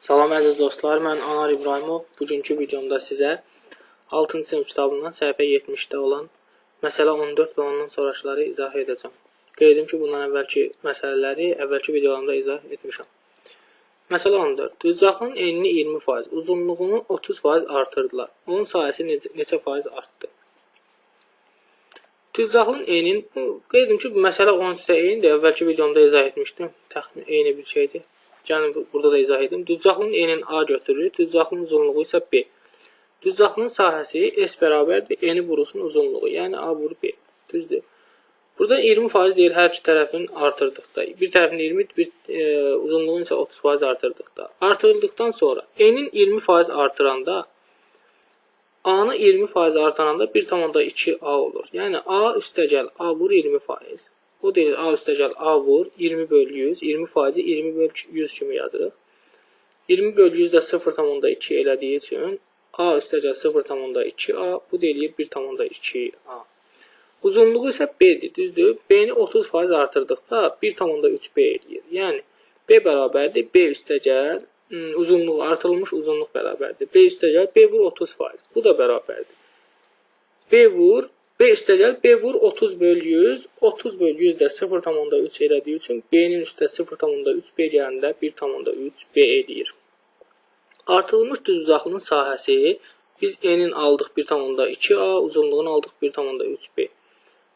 Salam əziz dostlar, mən Anar İbrahimov. Bugünkü videomda sizə 6-cı sinif kitabından səhifə 70-də olan məsələ 14 və ondan sonraşları izah edəcəm. Qeyd edim ki, bundan əvvəlki məsələləri əvvəlki videolarımda izah etmişəm. Məsələ 14. Düzcaqlının enini 20%, uzunluğunu 30% artırdılar. Onun sahəsi neçə faiz artdı? Düzcaqlının enin, qeyd edim ki, bu məsələ 13-də eynidir. Əvvəlki videomda izah etmişdim. Təxmin eyni bir şeydir. Gəlin burada da izah edim. Düzcaqlının enin A götürürük. Düzcaqlının uzunluğu isə B. Düzcaqlının sahəsi S bərabərdir. Eni vurulsun uzunluğu. Yəni A vur B. Düzdür. Burada 20% deyir hər iki tərəfin artırdıqda. Bir tərəfin 20, uzunluğun isə 30% artırdıqda. Artırıldıqdan sonra enin 20% artıranda A-nı 20% artıranda 1,2A olur. Yəni A üstəgəl A vur 20%. O deyir A üstəgəl A vur 20 bölü 100. 20%-i 20 bölü 100 kimi yazırıq. 20 bölü 100 də 0,2 elədiyi üçün A üstəgəl 0,2A. Bu deyir 1,2A. Uzunluğu isə B-dir. Düzdür. B-ni 30% artırdıqda 1,3B eləyir. Yəni B bərabərdir. B üstəgəl uzunluq artırılmış uzunluq bərabərdir. B üstəgəl B vur 30%. Bu da bərabərdir. B üstəgəl B vur 30 bölü 100. 30 bölü 100 də 0,3 elədiyi üçün B-nin üstə 0,3B gələndə 1,3B eləyir. Artırılmış düzbucaqlının sahəsi biz N'in aldıq 1,2A, uzunluğunu aldıq 1,3B.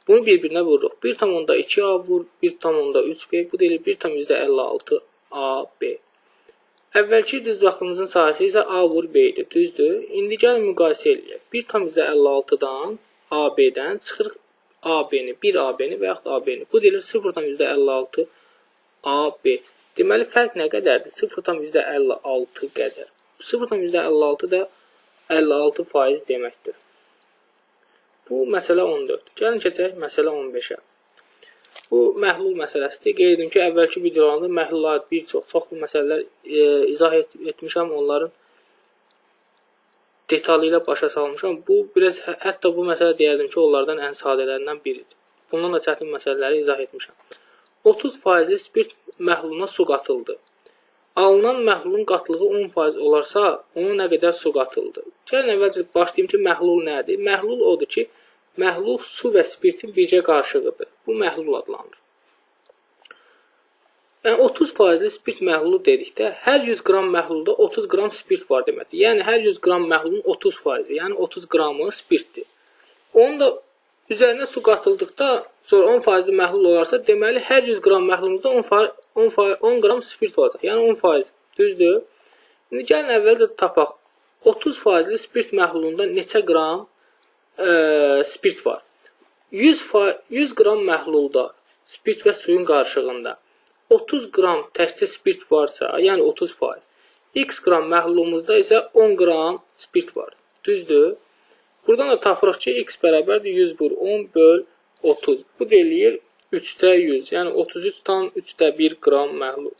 Bunu bir-birinə vururuq. 1,2A vur 1,3B. Bu deyilir 1,56AB. Əvvəlki düzbucaqlımızın sahəsi isə A vur B idi. Düzdür. İndi gəlin müqayisə eləyək. 1,56-dan AB-dən çıxırıq AB-ni, 1AB-ni və yaxud AB-ni. Bu deyilir 0,56 AB. Deməli, fərq nə qədərdir? 0,56 qədər. 0,56 da 56% deməkdir. Bu məsələ 14. Gəlin keçək məsələ 15-ə. Bu məhlul məsələsidir. Qeyd edim ki, əvvəlki videolarında məhlullar çoxlu məsələlər izah etmişəm. Onların detallı ilə başa salmışam. Hətta bu məsələ deyərdim ki, onlardan ən sadələrindən biridir. Bundan da çətin məsələləri izah etmişəm. 30%li spirt məhluluna su qatıldı. Alınan məhlulun qatlığı 10% olarsa, ona nə qədər su qatıldı? Gəlin əvvəlcə başlayayım ki, məhlul nədir? Məhlul odur ki, məhlul su və spirtin birgə qarışığıdır. Bu məhlul adlanır. Yəni 30%li spirt məhlulu dedikdə, hər 100 qram məhlulda 30 qram spirt var deməkdir. Yəni hər 100 qram məhlulun 30%, yəni 30 qramı spirtdir. Onun da üzərinə su qatıldıqda, sonra 10%li məhlul olarsa, deməli hər 100 qram məhlulumuzda 10 qram spirt olacaq. Yəni 10%. Düzdür? İndi gəlin əvvəlcə tapaq. 30%li spirt məhlulunda neçə qram spirt var? 100 qram məhlulda spirt və suyun qarışığında 30 qram təkcə spirt varsa, yəni 30%. X qram məhlulumuzda isə 10 qram spirt var. Düzdür? Buradan da tapırıq ki, X bərabərdir 100 vur 10 böl 30. Bu deyir 3-də 100, yəni 33,3 qram məhlul.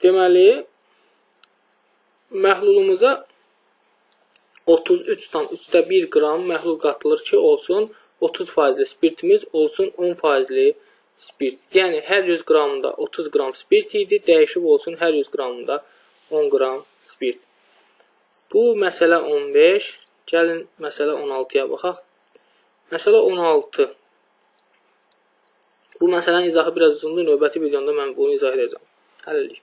Deməli, məhlulumuza 33,3 qram məhlul qatılır ki, olsun 30%li spirtimiz, olsun 10%li spirt. Yəni, hər 100 qramında 30 qram spirt idi, dəyişib olsun hər 100 qramında 10 qram spirt. Bu məsələ 15. Gəlin məsələ 16-ya baxaq. Məsələ 16. Bu məsələnin izahı biraz uzundur. Növbəti videomda mən bunu izah edəcəm. Hələlik.